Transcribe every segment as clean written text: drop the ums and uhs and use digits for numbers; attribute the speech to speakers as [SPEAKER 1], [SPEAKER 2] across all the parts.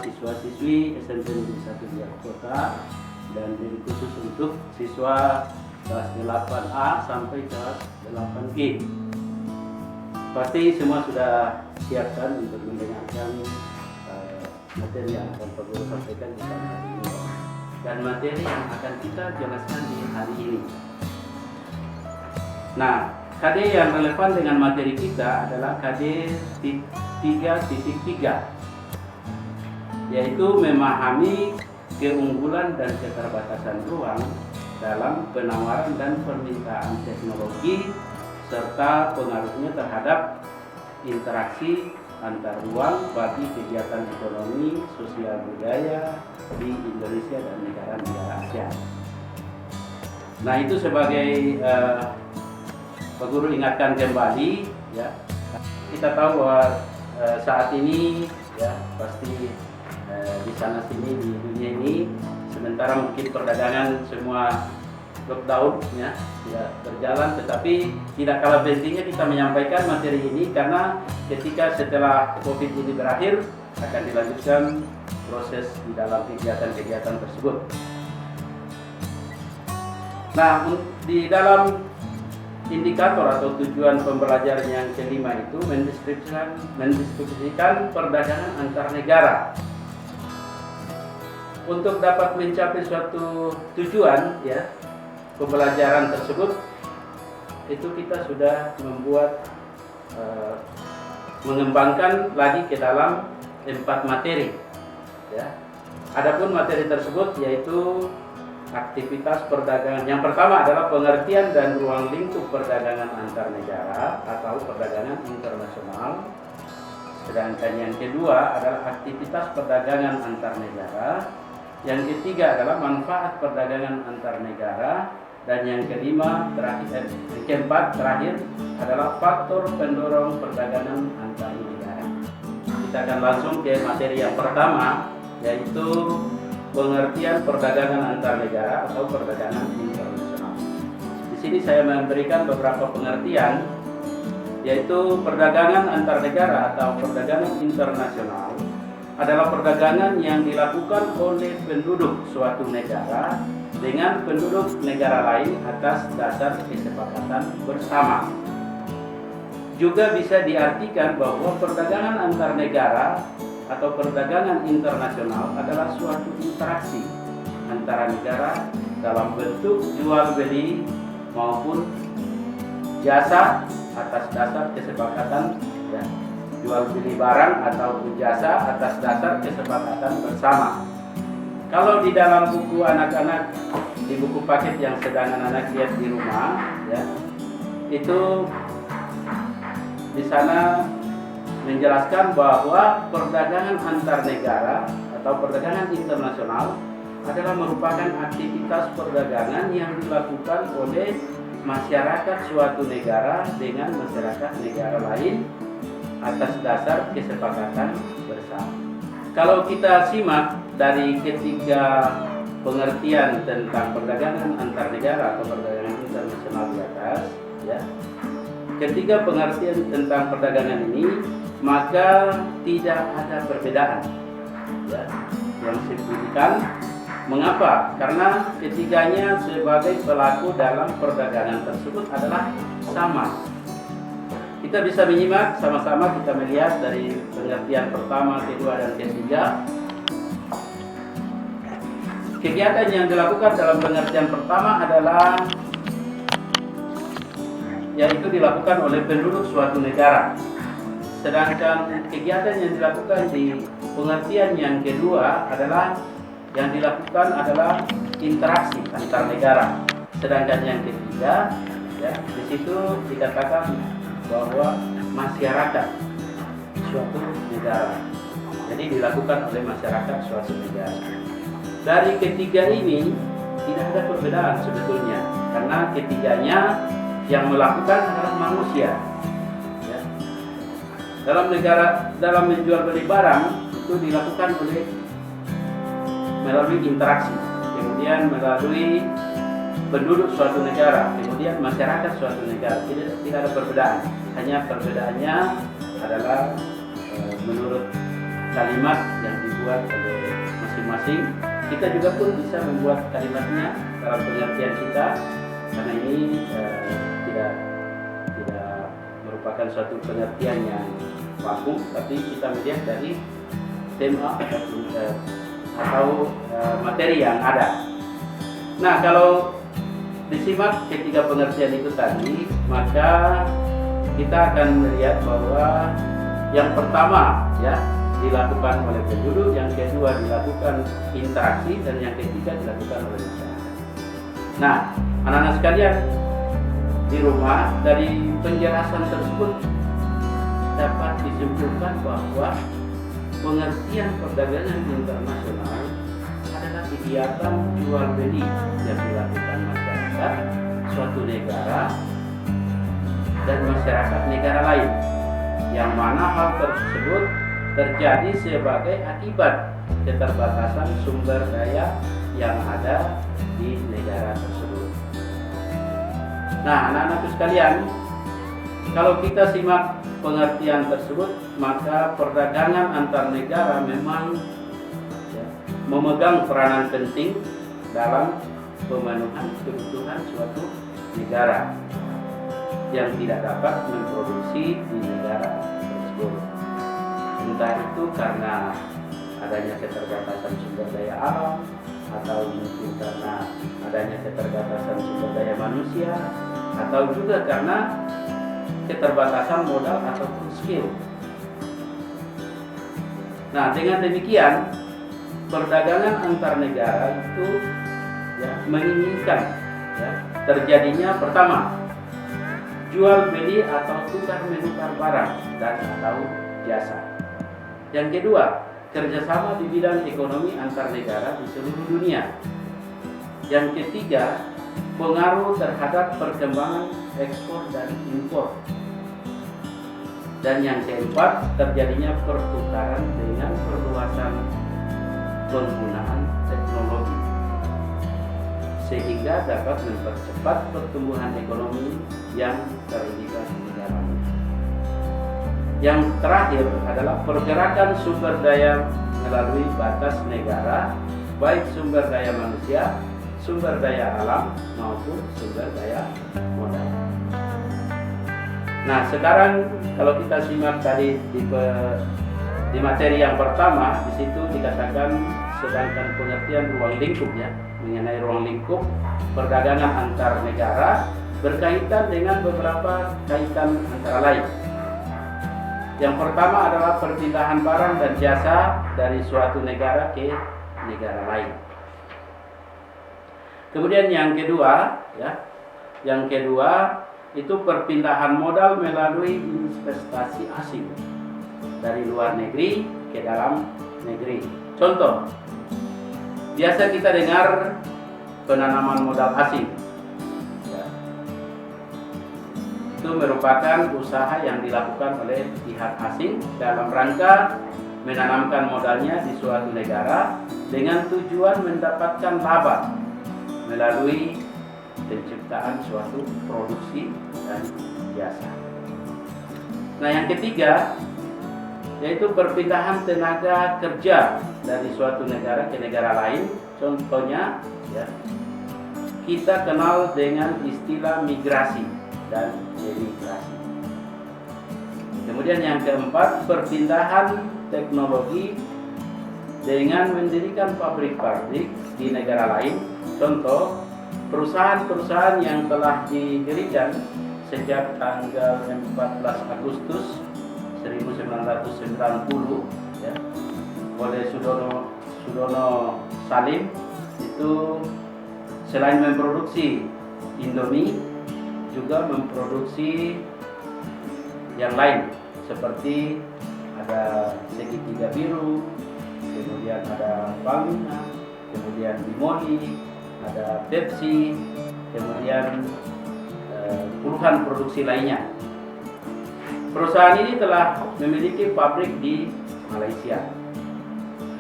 [SPEAKER 1] siswa-siswi SMP Negeri 1 Biak Kota dan diri khusus untuk siswa kelas 8A sampai kelas 8G. Pasti semua sudah siapkan untuk mendengarkan materi yang akan Pak Guru sampaikan di hari ini dan materi yang akan kita jelaskan di hari ini. Nah, KD yang relevan dengan materi kita adalah KD 3.3, yaitu memahami keunggulan dan keterbatasan ruang dalam penawaran dan permintaan teknologi serta pengaruhnya terhadap interaksi antar ruang bagi kegiatan ekonomi, sosial budaya di Indonesia dan negara-negara ASEAN. Nah, itu sebagai Pak Guru ingatkan kembali, ya. Kita tahu bahwa saat ini, ya, pasti di sana sini di dunia ini, sementara mungkin perdagangan semua lockdown, ya, tidak berjalan, tetapi tidak kalah pentingnya kita menyampaikan materi ini karena ketika setelah COVID ini berakhir akan dilanjutkan proses di dalam kegiatan-kegiatan tersebut. Nah, di dalam indikator atau tujuan pembelajaran yang kelima itu mendeskripsikan perdagangan antar negara. Untuk dapat mencapai suatu tujuan, ya, pembelajaran tersebut, itu kita sudah membuat mengembangkan lagi ke dalam 4 materi, ya. Adapun materi tersebut yaitu aktivitas perdagangan. Yang pertama adalah pengertian dan ruang lingkup perdagangan antar negara atau perdagangan internasional. Sedangkan yang kedua adalah aktivitas perdagangan antar negara. Yang ketiga adalah manfaat perdagangan antar negara. Dan yang kelima keempat terakhir adalah faktor pendorong perdagangan antar negara. Kita akan langsung ke materi yang pertama, yaitu pengertian perdagangan antar negara atau perdagangan internasional. Di sini saya memberikan beberapa pengertian, yaitu perdagangan antar negara atau perdagangan internasional adalah perdagangan yang dilakukan oleh penduduk suatu negara dengan penduduk negara lain atas dasar kesepakatan bersama. Juga bisa diartikan bahwa perdagangan antar negara atau perdagangan internasional adalah suatu interaksi antara negara dalam bentuk jual beli maupun jasa atas dasar kesepakatan, ya, jual beli barang atau jasa atas dasar kesepakatan bersama. Kalau di dalam buku anak-anak, di buku paket yang sedang anak-anak lihat di rumah, ya, itu di sana menjelaskan bahwa perdagangan antar negara atau perdagangan internasional adalah merupakan aktivitas perdagangan yang dilakukan oleh masyarakat suatu negara dengan masyarakat negara lain atas dasar kesepakatan bersama. Kalau kita simak dari ketiga pengertian tentang perdagangan antar negara atau perdagangan internasional di atas, ya, ketiga pengertian tentang perdagangan ini, maka tidak ada perbedaan, ya, yang signifikan. Mengapa? Karena ketiganya sebagai pelaku dalam perdagangan tersebut adalah sama. Kita bisa menyimak sama-sama, kita melihat dari pengertian pertama, kedua, dan ketiga. Kegiatan yang dilakukan dalam pengertian pertama adalah yaitu dilakukan oleh penduduk suatu negara. Sedangkan kegiatan yang dilakukan di pengertian yang kedua adalah yang dilakukan adalah interaksi antar negara. Sedangkan yang ketiga, ya, di situ dikatakan bahwa masyarakat suatu negara. Jadi dilakukan oleh masyarakat suatu negara. Dari ketiga ini tidak ada perbedaan sebetulnya, karena ketiganya yang melakukan adalah manusia. Ya. Dalam menjual beli barang itu dilakukan melalui interaksi, kemudian melalui penduduk suatu negara, kemudian masyarakat suatu negara. Tidak ada perbedaan. Hanya perbedaannya adalah menurut kalimat yang dibuat oleh masing-masing. Kita juga pun bisa membuat kalimatnya dalam pengertian kita, karena ini tidak merupakan suatu pengertian yang vakum, tapi kita melihat dari tema atau materi yang ada. Nah, kalau disimak ketiga pengertian itu tadi, maka kita akan melihat bahwa yang pertama ya dilakukan oleh penduduk, yang kedua dilakukan interaksi, dan yang ketiga dilakukan oleh masyarakat. Nah, anak-anak sekalian di rumah, dari penjelasan tersebut dapat disimpulkan bahwa pengertian perdagangan internasional adalah kegiatan jual beli yang dilakukan masyarakat suatu negara dan masyarakat negara lain, yang mana hal tersebut terjadi sebagai akibat keterbatasan sumber daya yang ada di negara tersebut. Nah, anak-anakku sekalian, kalau kita simak pengertian tersebut, maka perdagangan antar negara memang memegang peranan penting dalam pemenuhan kebutuhan suatu negara yang tidak dapat memproduksi di negara tersebut. Entah itu karena adanya keterbatasan sumber daya alam, atau mungkin karena adanya keterbatasan sumber daya manusia, atau juga karena keterbatasan modal ataupun skill. Nah, dengan demikian perdagangan antar negara itu menginginkan terjadinya, pertama, jual beli atau tukar menukar barang dan atau jasa. Yang kedua, kerjasama di bidang ekonomi antar negara di seluruh dunia. Yang ketiga, pengaruh terhadap perkembangan ekspor dan impor. Dan yang keempat, terjadinya pertukaran dengan perluasan penggunaan teknologi, sehingga dapat mempercepat pertumbuhan ekonomi yang terlibat di dalamnya. Yang terakhir adalah pergerakan sumber daya melalui batas negara, baik sumber daya manusia, sumber daya alam, maupun sumber daya modal. Nah, sekarang kalau kita simak tadi di materi yang pertama, di situ dikatakan sedangkan pengertian ruang lingkup mengenai ruang lingkup perdagangan antar negara berkaitan dengan beberapa kaitan antara lain. Yang pertama adalah perpindahan barang dan jasa dari suatu negara ke negara lain. Kemudian yang kedua, itu perpindahan modal melalui investasi asing dari luar negeri ke dalam negeri. Contoh, biasa kita dengar penanaman modal asing. Itu merupakan usaha yang dilakukan oleh pihak asing dalam rangka menanamkan modalnya di suatu negara dengan tujuan mendapatkan laba melalui penciptaan suatu produksi dan jasa. Nah, yang ketiga yaitu perpindahan tenaga kerja dari suatu negara ke negara lain. Contohnya kita kenal dengan istilah migrasi dan emigrasi. Kemudian yang keempat, perpindahan teknologi dengan mendirikan pabrik-pabrik di negara lain. Contoh, perusahaan-perusahaan yang telah didirikan sejak tanggal 14 Agustus 1990 oleh Sudono Salim, itu selain memproduksi Indomie juga memproduksi yang lain seperti ada segitiga biru, kemudian ada Palmina, kemudian Bimoli, ada Pepsi, kemudian puluhan produksi lainnya. Perusahaan ini telah memiliki pabrik di Malaysia,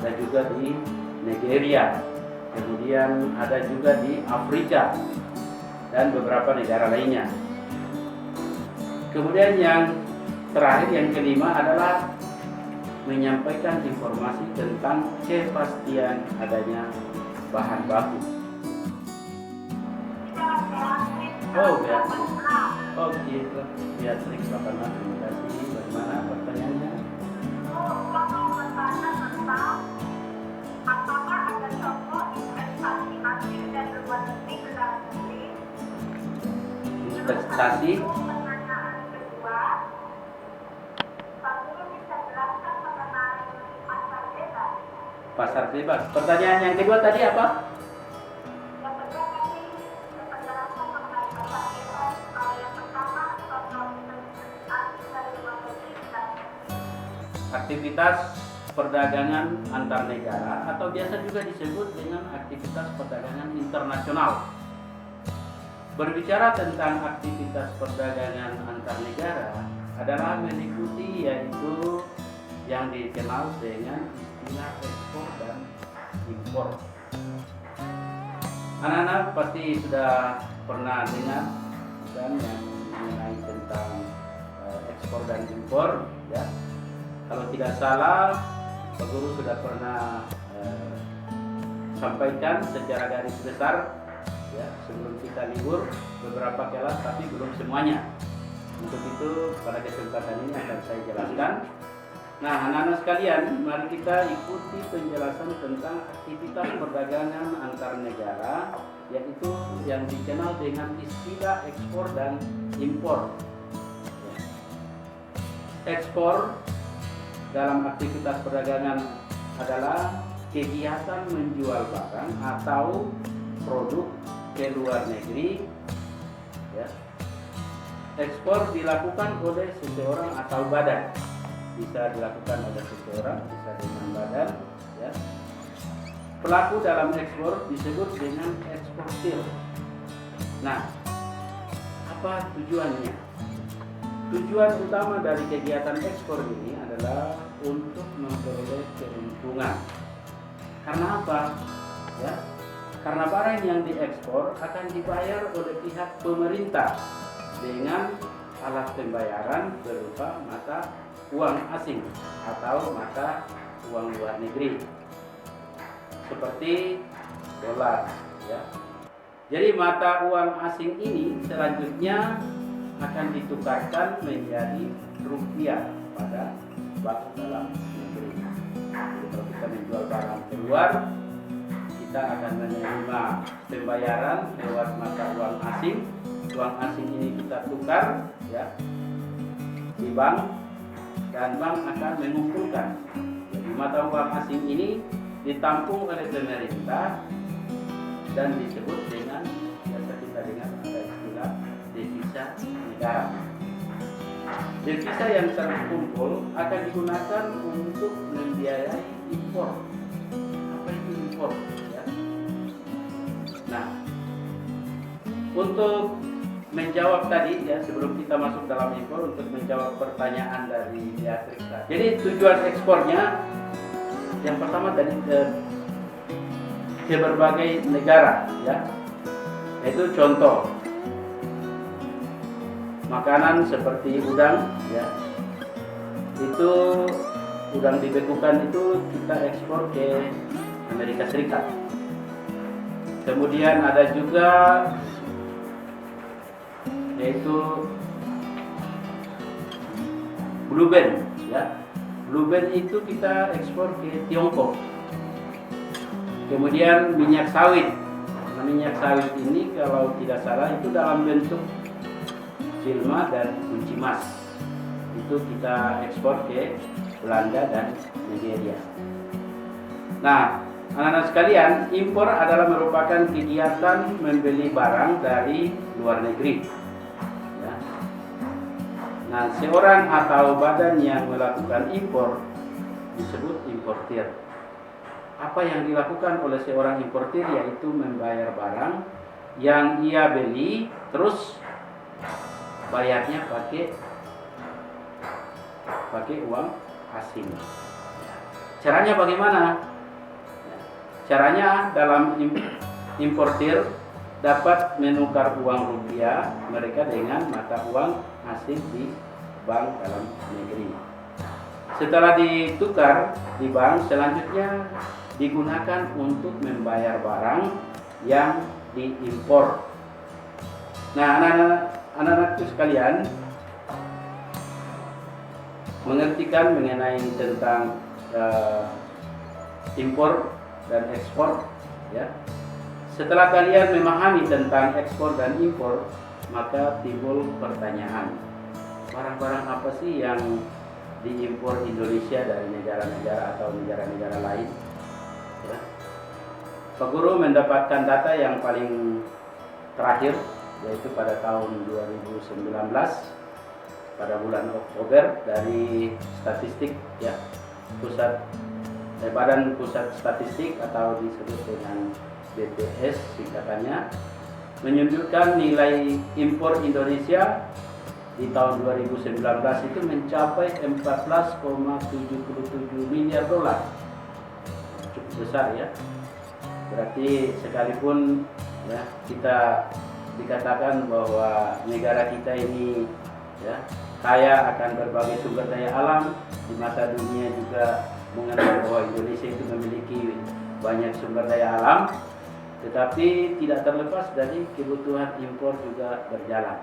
[SPEAKER 1] ada juga di Nigeria, kemudian ada juga di Afrika dan beberapa negara lainnya. Kemudian yang terakhir, yang kelima adalah menyampaikan informasi tentang kepastian adanya bahan baku. Oh, Beatrix. Oh, gitu. Beatrix, Bapak, terima kasih. Bagaimana pertanyaannya?
[SPEAKER 2] Apakah ada contoh investasi asing dan luar negeri ke dalam negeri?
[SPEAKER 1] Investasi.
[SPEAKER 2] Pertanyaan kedua, Pak Guru bisa jelaskan mengenai pasar bebas?
[SPEAKER 1] Pasar bebas. Pertanyaan yang kedua tadi apa?
[SPEAKER 2] Yang kedua tadi penjelasan mengenai pasar bebas. Kalau yang pertama contoh investasi asing dan luar negeri ke dalam negeri.
[SPEAKER 1] Aktivitas perdagangan antar negara atau biasa juga disebut dengan aktivitas perdagangan internasional. Berbicara tentang aktivitas perdagangan antar negara adalah meliputi yaitu yang dikenal dengan istilah ekspor dan impor. Anak-anak pasti sudah pernah dengar kan yang mengenai tentang ekspor dan impor, ya. Kalau tidak salah, Pak Guru sudah pernah sampaikan secara garis besar, ya, sebelum kita libur beberapa kelas, tapi belum semuanya. Untuk itu pada kesempatan ini akan saya jelaskan. Nah, anak-anak sekalian, mari kita ikuti penjelasan tentang aktivitas perdagangan antar negara, yaitu yang dikenal dengan istilah ekspor dan impor. Ekspor dalam aktivitas perdagangan adalah kegiatan menjual barang atau produk ke luar negeri, ya. Ekspor dilakukan oleh seseorang atau badan, bisa dilakukan oleh seseorang, bisa dengan badan, ya. Pelaku dalam ekspor disebut dengan eksportir. Nah, apa tujuannya? Tujuan utama dari kegiatan ekspor ini adalah untuk memperoleh keuntungan. Karena apa? Ya, karena barang yang diekspor akan dibayar oleh pihak pemerintah dengan alat pembayaran berupa mata uang asing atau mata uang luar negeri, seperti dolar, ya. Jadi mata uang asing ini selanjutnya akan ditukarkan menjadi rupiah pada bank dalam negeri. Jadi kalau kita menjual barang keluar, kita akan menerima pembayaran lewat mata uang asing. Uang asing ini kita tukar, ya, di bank, dan bank akan mengumpulkan. Jadi mata uang asing ini ditampung oleh pemerintah dan disebut dengan, biasa kita dengar ada istilah devisa negara. Devisa yang terkumpul akan digunakan untuk membiayai impor. Apa itu impor? Ya. Nah, untuk menjawab tadi, ya, sebelum kita masuk dalam impor, untuk menjawab pertanyaan dari Beatrix. Jadi tujuan ekspornya yang pertama tadi ke berbagai negara, ya. Itu contoh makanan seperti udang, ya. Itu udang dibekukan itu kita ekspor ke Amerika Serikat. Kemudian ada juga yaitu blue band, ya. Blue band itu kita ekspor ke Tiongkok. Kemudian minyak sawit. Nah, minyak sawit ini kalau tidak salah itu dalam bentuk filma dan kunci emas. Itu kita ekspor ke Belanda dan Nigeria. Nah, anak-anak sekalian, impor adalah merupakan kegiatan membeli barang dari luar negeri. Ya. Nah, seorang atau badan yang melakukan impor disebut importir. Apa yang dilakukan oleh seorang importir yaitu membayar barang yang ia beli, terus bayarnya pakai uang asing. Caranya bagaimana? Caranya dalam importir dapat menukar uang rupiah mereka dengan mata uang asing di bank dalam negeri. Setelah ditukar di bank, selanjutnya digunakan untuk membayar barang yang diimpor. Nah, anak-anakku sekalian, mengertikan mengenai tentang impor dan ekspor, ya. Setelah kalian memahami tentang ekspor dan impor, maka timbul pertanyaan, barang-barang apa sih yang diimpor Indonesia dari negara-negara atau negara-negara lain? Ya. Pak Guru mendapatkan data yang paling terakhir, yaitu pada tahun 2019 pada bulan Oktober dari statistik, ya, Badan Pusat Statistik atau disebut dengan BPS singkatannya, menunjukkan nilai impor Indonesia di tahun 2019 itu mencapai 14,77 miliar dolar. Cukup besar, ya. Berarti sekalipun, ya, kita dikatakan bahwa negara kita ini, ya, kaya akan berbagai sumber daya alam, di mata dunia juga mengenal bahwa Indonesia itu memiliki banyak sumber daya alam, tetapi tidak terlepas dari kebutuhan impor juga berjalan.